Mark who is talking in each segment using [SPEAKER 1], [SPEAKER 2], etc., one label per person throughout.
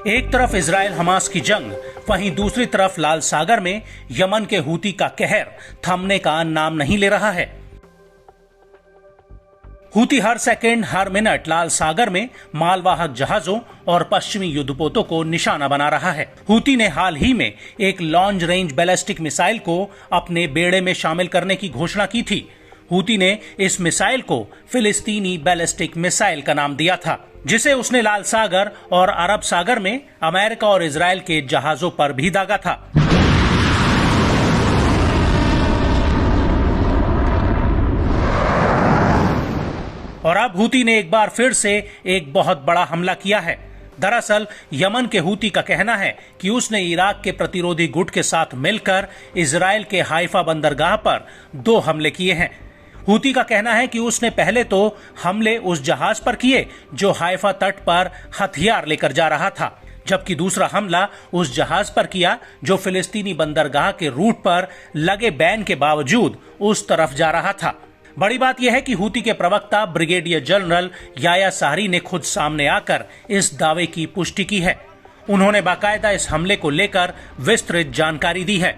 [SPEAKER 1] एक तरफ Israel Hamas की जंग, वहीं दूसरी तरफ लाल सागर में यमन के हूती का कहर थमने का नाम नहीं ले रहा है। हूती हर सेकेंड हर मिनट लाल सागर में मालवाहक जहाजों और पश्चिमी युद्धपोतों को निशाना बना रहा है। हूती ने हाल ही में एक लॉन्ग रेंज बैलिस्टिक मिसाइल को अपने बेड़े में शामिल करने की घोषणा की थी। हूती ने इस मिसाइल को फिलिस्तीनी बैलिस्टिक मिसाइल का नाम दिया था, जिसे उसने लाल सागर और अरब सागर में अमेरिका और इजराइल के जहाजों पर भी दागा था। और अब हूती ने एक बार फिर से एक बहुत बड़ा हमला किया है। दरअसल यमन के हूती का कहना है कि उसने इराक के प्रतिरोधी गुट के साथ मिलकर इजराइल के हाइफा बंदरगाह पर 2 हमले किए हैं। हूती का कहना है कि उसने पहले तो हमले उस जहाज पर किए जो हाइफा तट पर हथियार लेकर जा रहा था, जबकि दूसरा हमला उस जहाज पर किया जो फिलिस्तीनी बंदरगाह के रूट पर लगे बैन के बावजूद उस तरफ जा रहा था। बड़ी बात यह है कि हूती के प्रवक्ता ब्रिगेडियर जनरल याया साहरी ने खुद सामने आकर इस दावे की पुष्टि की है। उन्होंने बाकायदा इस हमले को लेकर विस्तृत जानकारी दी है।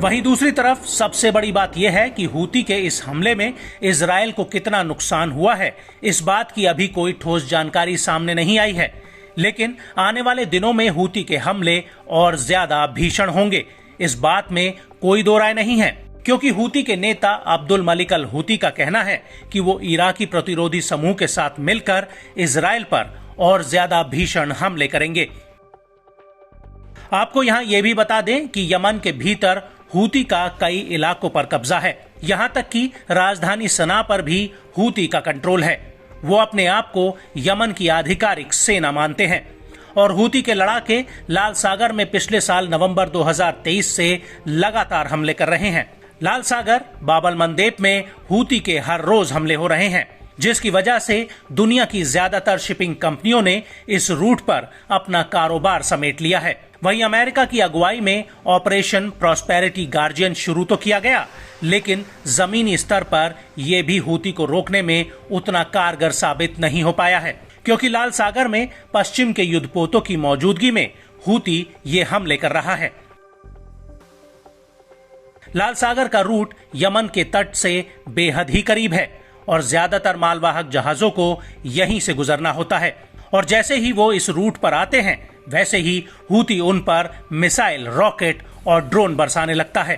[SPEAKER 1] वहीं दूसरी तरफ सबसे बड़ी बात यह है कि हूती के इस हमले में इजराइल को कितना नुकसान हुआ है, इस बात की अभी कोई ठोस जानकारी सामने नहीं आई है। लेकिन आने वाले दिनों में हूती के हमले और ज्यादा भीषण होंगे, इस बात में कोई दो राय नहीं है, क्योंकि हूती के नेता अब्दुल मलिक अल हूती का कहना है कि वो इराकी प्रतिरोधी समूह के साथ मिलकर इजराइल पर और ज्यादा भीषण हमले करेंगे। आपको यहाँ ये भी बता दें कि यमन के भीतर हूती का कई इलाकों पर कब्जा है, यहाँ तक कि राजधानी सना पर भी हूती का कंट्रोल है। वो अपने आप को यमन की आधिकारिक सेना मानते हैं और हूती के लड़ाके लाल सागर में पिछले साल नवंबर 2023 से लगातार हमले कर रहे हैं। लाल सागर बाब अल मंदेब में हूती के हर रोज हमले हो रहे हैं, जिसकी वजह से दुनिया की ज्यादातर शिपिंग कंपनियों ने इस रूट पर अपना कारोबार समेट लिया है। वहीं अमेरिका की अगुवाई में ऑपरेशन प्रॉस्पेरिटी गार्जियन शुरू तो किया गया, लेकिन जमीनी स्तर पर यह भी हूती को रोकने में उतना कारगर साबित नहीं हो पाया है, क्योंकि लाल सागर में पश्चिम के युद्धपोतों की मौजूदगी में हूती ये हमले कर रहा है। लाल सागर का रूट यमन के तट से बेहद ही करीब है और ज्यादातर मालवाहक जहाजों को यहीं से गुजरना होता है, और जैसे ही वो इस रूट पर आते हैं वैसे ही हूती उन पर मिसाइल, रॉकेट और ड्रोन बरसाने लगता है।